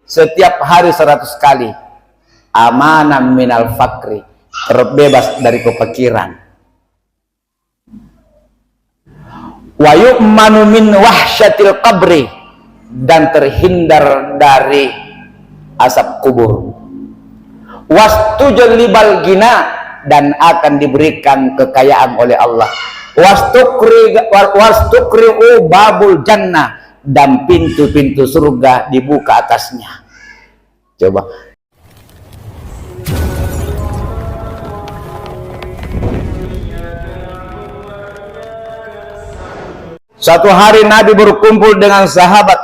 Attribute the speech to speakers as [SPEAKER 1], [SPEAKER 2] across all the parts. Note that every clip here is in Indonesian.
[SPEAKER 1] setiap hari 100 kali. Amanam minal fakri, terbebas dari kefakiran. Wa yu'manu min wahsyatil qabri, dan terhindar dari asap kubur. Wastujlibal gina, dan akan diberikan kekayaan oleh Allah. Wastukri'u babul jannah, dan pintu-pintu surga dibuka atasnya. Coba. Suatu hari Nabi berkumpul dengan sahabat.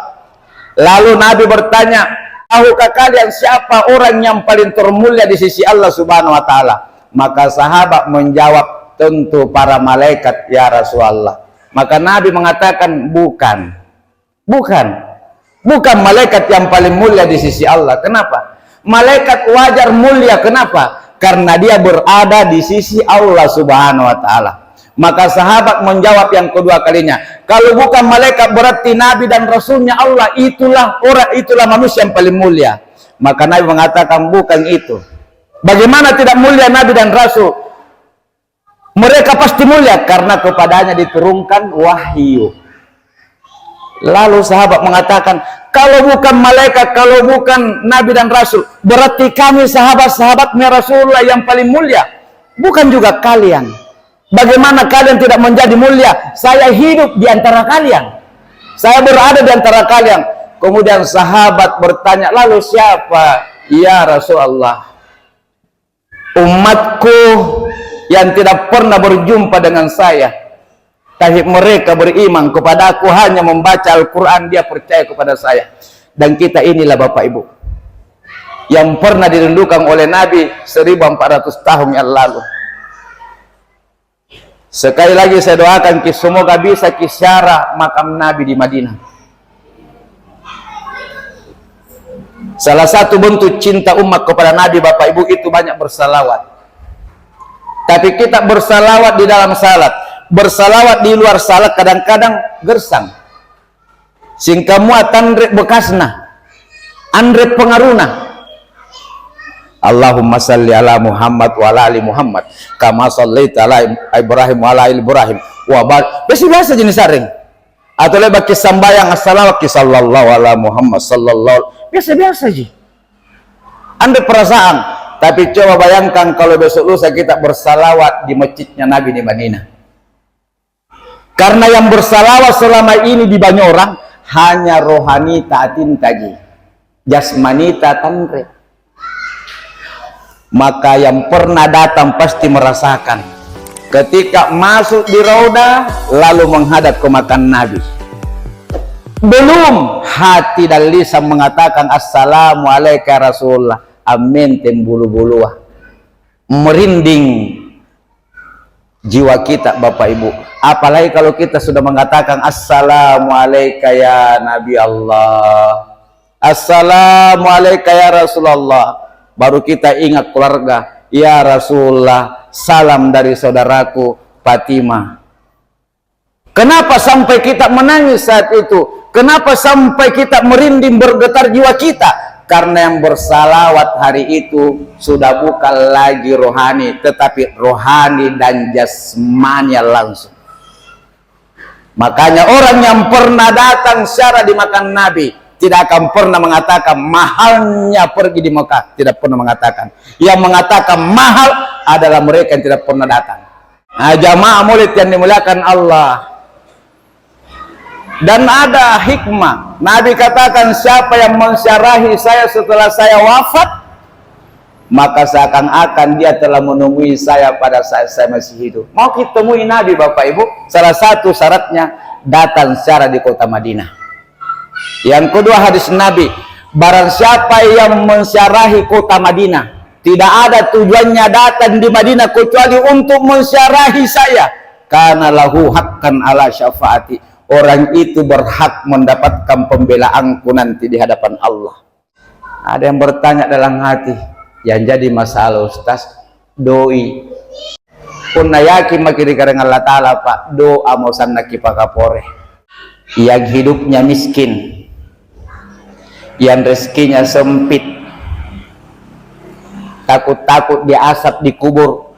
[SPEAKER 1] Lalu Nabi bertanya, tahukah kalian siapa orang yang paling termulia di sisi Allah Subhanahu wa Ta'ala? Maka sahabat menjawab, tentu para malaikat ya Rasulullah. Maka Nabi mengatakan, bukan malaikat yang paling mulia di sisi Allah. Kenapa? Malaikat wajar mulia. Kenapa? Karena dia berada di sisi Allah Subhanahu wa Ta'ala. Maka sahabat menjawab yang kedua kalinya, kalau bukan malaikat berarti Nabi dan Rasulnya Allah, itulah manusia yang paling mulia. Maka Nabi mengatakan, bukan itu. Bagaimana tidak mulia Nabi dan Rasul? Mereka pasti mulia karena kepadanya diturunkan wahyu. Lalu sahabat mengatakan, kalau bukan malaikat, kalau bukan Nabi dan Rasul, berarti kami sahabat-sahabatnya Rasulullah yang paling mulia. Bukan juga kalian. Bagaimana kalian tidak menjadi mulia? Saya hidup di antara kalian. Saya berada di antara kalian. Kemudian sahabat bertanya, lalu siapa? Ya Rasulullah, umatku yang tidak pernah berjumpa dengan saya, tapi mereka beriman kepada aku, hanya membaca Al-Quran, dia percaya kepada saya. Dan kita inilah Bapak Ibu yang pernah dirindukan oleh Nabi 1400 tahun yang lalu. Sekali lagi saya doakan semoga bisa ziarah makam Nabi di Madinah. Salah satu bentuk cinta umat kepada Nabi Bapak Ibu itu banyak bersalawat. Tapi kita bersalawat di dalam salat, bersalawat di luar salat kadang-kadang gersang. Singkamua tandre bekasna, andre pengaruna. Allahumma salli ala Muhammad wa ala ali Muhammad kama sallaita ala Ibrahim wa ala ali Ibrahim wa barik. Biasa jenis saring. Atau lebih bagi sambayang assalamualaikum sallallahu ala Muhammad sallallahu. Biasa-biasa ji. Anda perasaan, tapi coba bayangkan kalau besok lusa kita bersalawat di masjidnya Nabi di Madinah. Karena yang bersalawat selama ini di banyak orang hanya rohani taatin tagi, jasmani tatanre. Maka yang pernah datang pasti merasakan ketika masuk di raudah lalu menghadap ke makam Nabi, belum hati dan lisan mengatakan assalamualaikum Rasulullah, amin tembulu-buluah, merinding jiwa kita Bapak Ibu. Apalagi kalau kita sudah mengatakan assalamualaikum ya Nabi Allah, assalamualaikum ya Rasulullah, baru kita ingat keluarga. Ya Rasulullah, salam dari saudaraku Fatimah. Kenapa sampai kita menangis saat itu? Kenapa sampai kita merinding bergetar jiwa kita? Karena yang bersalawat hari itu sudah bukan lagi rohani, tetapi rohani dan jasmani langsung. Makanya orang yang pernah datang secara di makam Nabi tidak akan pernah mengatakan mahalnya pergi di Mekah. Tidak pernah mengatakan. Yang mengatakan mahal adalah mereka yang tidak pernah datang. Nah, jamaah maulid yang dimuliakan Allah. Dan ada hikmah. Nabi katakan, siapa yang mensyarahi saya setelah saya wafat, maka seakan-akan dia telah menemui saya pada saat saya masih hidup. Mau kita temui Nabi Bapak Ibu, salah satu syaratnya datang secara di kota Madinah. Yang kedua hadis Nabi, barang siapa yang mensyarahi kota Madinah, tidak ada tujuannya datang di Madinah kecuali untuk mensyarahi saya, karena lahu haqqan ala syafaati, orang itu berhak mendapatkan pembelaanku nanti di hadapan Allah. Ada yang bertanya dalam hati, yang jadi masalah Ustaz, doi punna yakin makiri kareng Allah Ta'ala Pak, doa mau sanaki pakapore yang hidupnya miskin, yang rezekinya sempit, takut-takut diasap di kubur,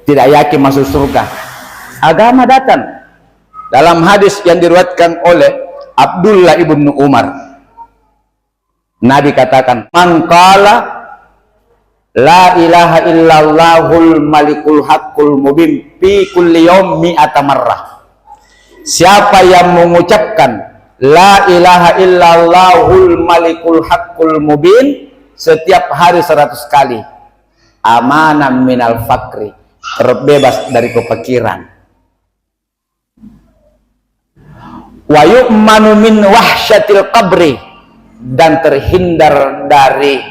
[SPEAKER 1] tidak yakin masuk surga. Agama datang. Dalam hadis yang diriwayatkan oleh Abdullah ibnu Umar, Nabi katakan, man qala la ilaha illallahul malikul haqqul mubin fi kulli yawm mi'ata marrah. Siapa yang mengucapkan la ilaha illallahul malikul haqqul mubin setiap hari 100 kali, amanam minal fakri, terbebas dari kefakiran. Wa yu'manu min wahsyatil qabri, dan terhindar dari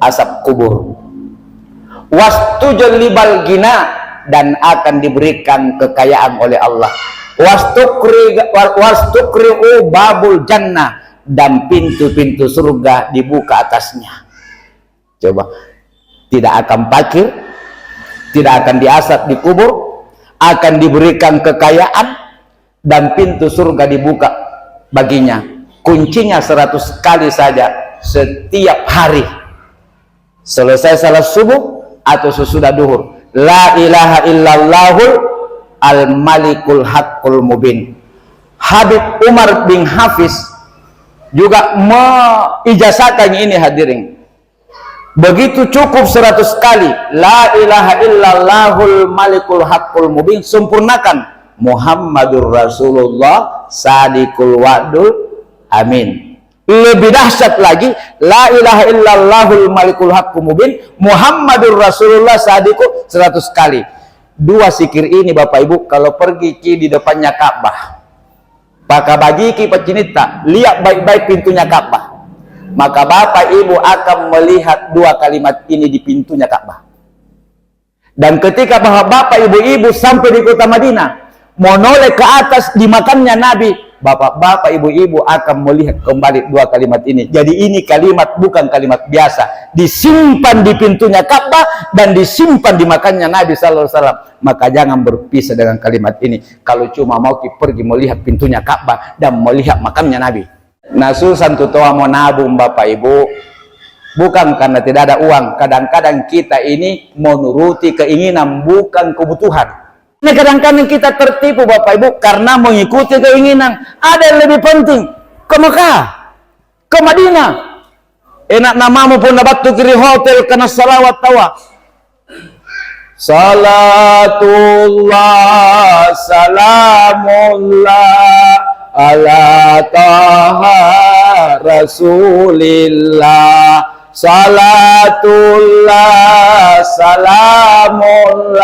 [SPEAKER 1] asap kubur. Wastujlibal gina, dan akan diberikan kekayaan oleh Allah. Wastukri'u babul jannah, dan pintu-pintu surga dibuka atasnya. Coba, tidak akan fakir, tidak akan diasap di kubur, akan diberikan kekayaan, dan pintu surga dibuka baginya. Kuncinya 100 kali saja setiap hari, selesai salat subuh atau sesudah duhur. La ilaha illallahul al-malikul haqqul mubin. Habib Umar bin Hafiz juga mengijazahkan ini, hadirin. Begitu cukup 100 kali la ilaha illallahul malikul haqqul mubin, sempurnakan Muhammadur Rasulullah sadiqul wa'dul amin. Lebih dahsyat lagi, la ilaha illallahul malikul haqqul mubin Muhammadur Rasulullah sadiqul 100 kali. Dua zikir ini Bapak Ibu, kalau pergi di depannya Ka'bah, maka bagi ki pecinta, lihat baik-baik pintunya Ka'bah, maka Bapak Ibu akan melihat dua kalimat ini di pintunya Ka'bah. Dan ketika Bapak Ibu-ibu sampai di kota Madinah, menoleh ke atas di makamnya Nabi, Bapak-bapak, ibu-ibu akan melihat kembali dua kalimat ini. Jadi ini kalimat bukan kalimat biasa, disimpan di pintunya Ka'bah dan disimpan di makamnya Nabi sallallahu alaihi wasallam. Maka jangan berpisah dengan kalimat ini kalau cuma mau pergi melihat pintunya Ka'bah dan melihat makamnya Nabi. Nasusan tutoa mau nabung Bapak Ibu, bukan karena tidak ada uang. Kadang-kadang kita ini menuruti keinginan, bukan kebutuhan. Ini kadang-kadang kita tertipu Bapak Ibu karena mengikuti keinginan. Ada yang lebih penting, ke Mekah, ke Madinah. Enak namamu pun dapat tukiri hotel kena salawat tawa. Salatullah salamullah ala taha rasulillah. Salatullah salamullah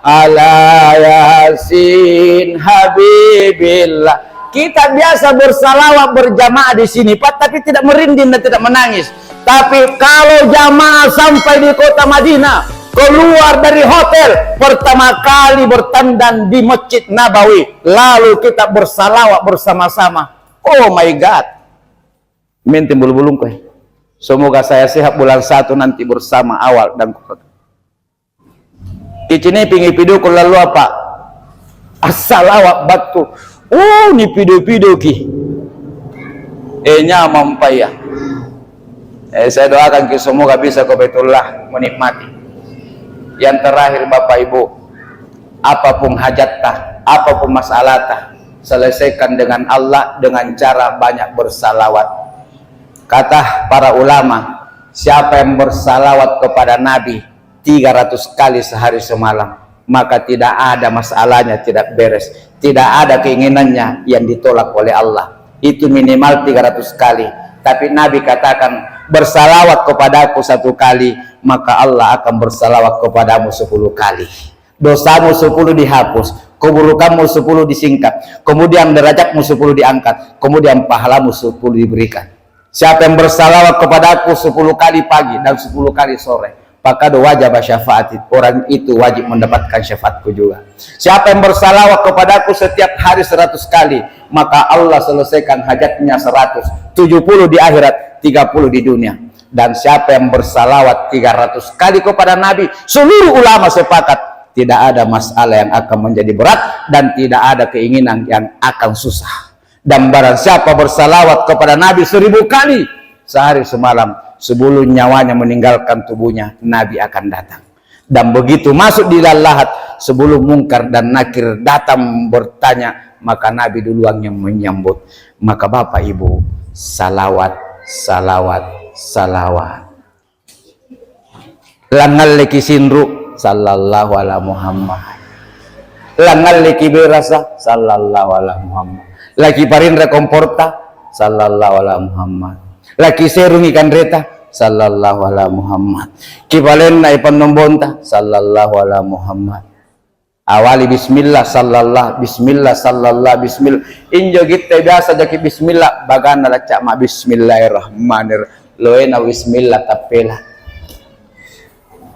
[SPEAKER 1] ala yasin habibillah. Kita biasa bersalawat berjamaah di sini Pak, tapi tidak merinding dan tidak menangis. Tapi kalau jamaah sampai di kota Madinah, keluar dari hotel, pertama kali bertandan di Masjid Nabawi, lalu kita bersalawat bersama-sama. Oh my God, minta bulu-bulung kue. Semoga saya sehat bulan 1 nanti bersama awal dan Kicini pingi video ko lalu apa? Asalawat batu. Oh, ni video-video ki. Nya mampaya. Saya doakan ki semoga bisa ke Baitullah menikmati. Yang terakhir Bapak Ibu, apapun hajatah, apapun masalatah, selesaikan dengan Allah dengan cara banyak bersalawat. Kata para ulama, siapa yang bersalawat kepada Nabi 300 kali sehari semalam, maka tidak ada masalahnya tidak beres, tidak ada keinginannya yang ditolak oleh Allah. Itu minimal 300 kali. Tapi Nabi katakan, bersalawat kepadaku 1 kali, maka Allah akan bersalawat kepadamu 10 kali. Dosamu 10 dihapus, keburukanmu 10 disingkat, kemudian derajatmu 10 diangkat, kemudian pahalamu 10 diberikan. Siapa yang bersalawat kepadaku 10 kali pagi dan 10 kali sore, maka wajib syafaati, orang itu wajib mendapatkan syafaatku juga. Siapa yang bersalawat kepadaku setiap hari 100 kali, maka Allah selesaikan hajatnya 100, 70 di akhirat, 30 di dunia. Dan siapa yang bersalawat 300 kali kepada Nabi, seluruh ulama sepakat tidak ada masalah yang akan menjadi berat dan tidak ada keinginan yang akan susah. Dan barang siapa bersalawat kepada Nabi 1000 kali sehari semalam sebelum nyawanya meninggalkan tubuhnya, Nabi akan datang. Dan begitu masuk di dalam lahat, sebelum Mungkar dan Nakir datang bertanya, maka Nabi duluan yang menyambut. Maka Bapak Ibu, salawat, salawat, salawat. Langal leki sinru, sallallahu ala Muhammad. Langal leki berasa, sallallahu ala Muhammad. Laki parindra komporta, sallallahu ala Muhammad. Laki serung ikan reta, sallallahu ala Muhammad. Kibalen na ipanombonta, sallallahu ala Muhammad. Awali bismillah sallallahu, bismillah sallallahu, bismillah. Injo kita biasa jaki bismillah, bagana lacak ma bismillahirrahmanirrahim. Loena bismillah tapela.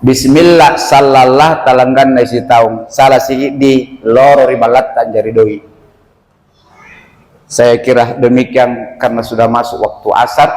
[SPEAKER 1] Bismillah sallallahu talanggan na isi taung. Salah sikit di loro ribalatan jari doi. Saya kira demikian karena sudah masuk waktu asar.